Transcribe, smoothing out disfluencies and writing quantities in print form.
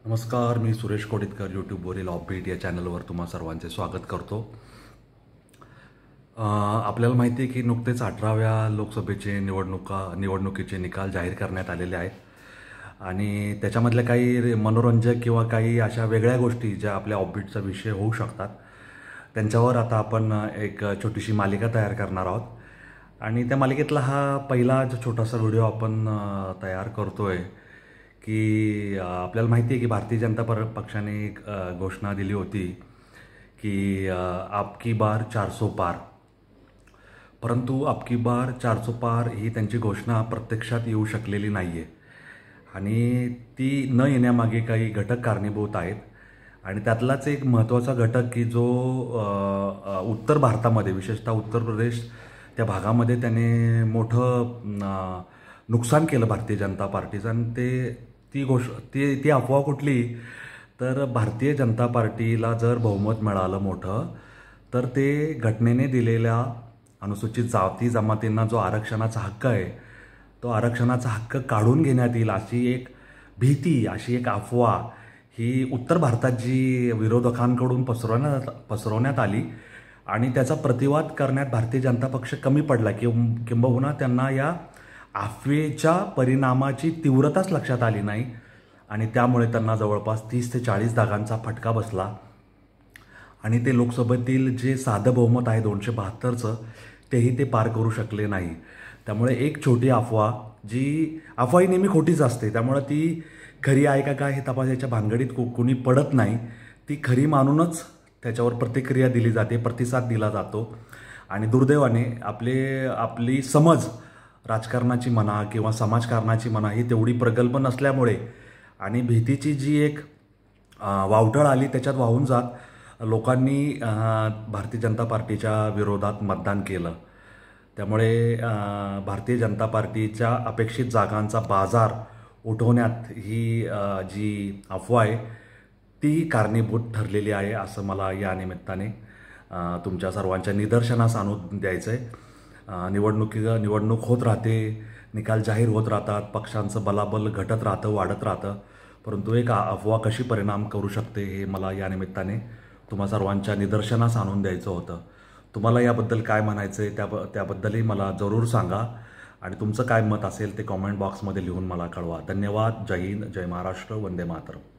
नमस्कार, मी सुरेश कोडितकर यूट्यूबवरील ऑफबीट या चॅनलवर तुम्हा सर्वांचे स्वागत करतो. आपल्याला माहिती आहे की नुकतेच 18व्या लोकसभेचे निवडणुकीचे निकाल जाहीर करण्यात आलेले आहेत आणि त्याच्यामधल्या काही मनोरंजक किंवा काही अशा वेगळ्या गोष्टी ज्या आपल्या ऑफबीटचा विषय होऊ शकतात त्यांच्यावर आता आपण एक छोटीशी मालिका तयार करणार आहोत आणि त्या मालिकेतला हा पहिला जो छोटासा व्हिडिओ आपण तयार करतो आहे की आपल्याला माहिती आहे की भारतीय जनता पक्षाने एक घोषणा दिली होती की आपकी बार 400 पार. परंतु आपकी बार 400 पार ही त्यांची घोषणा प्रत्यक्षात येऊ शकलेली नाही आहे आणि ती न येण्यामागे काही घटक कारणीभूत आहेत आणि त्यातलाच एक महत्त्वाचा घटक की जो उत्तर भारतामध्ये विशेषतः उत्तर प्रदेश त्या भागामध्ये त्याने मोठं नुकसान केलं भारतीय जनता पार्टीचं आणि ती अफवा कुठली तर भारतीय जनता पार्टीला जर बहुमत मिळालं मोठं तर ते घटनेने दिलेल्या अनुसूचित जाती जमातींना जो आरक्षणाचा हक्क आहे तो आरक्षणाचा हक्क काढून घेण्यात येईल अशी एक भीती, अशी एक अफवा ही उत्तर भारतात जी विरोधकांकडून पसरवण्यात आली आणि त्याचा प्रतिवाद करण्यात भारतीय जनता पक्ष कमी पडला किंबहुना त्यांना या अफवेच्या परिणामाची तीव्रताच लक्षात आली नाही आणि त्यामुळे त्यांना जवळपास 30 ते 40 जागांचा फटका बसला आणि ते लोकसभेतील जे साधं बहुमत आहे 272चं तेही ते पार करू शकले नाही. त्यामुळे एक छोटी अफवा, जी अफवा ही नेहमी खोटीच असते, त्यामुळे ती खरी आहे का काय हे तपासायच्या भानगडीत कुणी पडत नाही. ती खरी मानूनच त्याच्यावर प्रतिक्रिया दिली जाते, प्रतिसाद दिला जातो आणि दुर्दैवाने आपली समज राजकारणाची म्हणा किंवा समाजकारणाची म्हणा ही तेवढी प्रगल्भ नसल्यामुळे आणि भीतीची जी एक वावटळ आली त्याच्यात वाहून जात लोकांनी भारतीय जनता पार्टीच्या विरोधात मतदान केलं. त्यामुळे भारतीय जनता पार्टीच्या अपेक्षित जागांचा बाजार उठवण्यात ही जी अफवा आहे ती कारणीभूत ठरलेली आहे असं मला या निमित्ताने तुमच्या सर्वांच्या निदर्शनास आणून द्यायचं आहे. निवडणूक होत राहते, निकाल जाहीर होत राहतात, पक्षांचं बलाबल घटत राहतं, वाढत राहतं, परंतु एक अफवा कशी परिणाम करू शकते हे मला या निमित्ताने तुम्हा सर्वांच्या निदर्शनास आणून द्यायचं होतं. तुम्हाला याबद्दल काय म्हणायचं आहे त्याबद्दलही मला जरूर सांगा आणि तुमचं काय मत असेल ते कॉमेंट बॉक्समध्ये लिहून मला कळवा. धन्यवाद. जय हिंद, जय महाराष्ट्र, वंदे मातरम.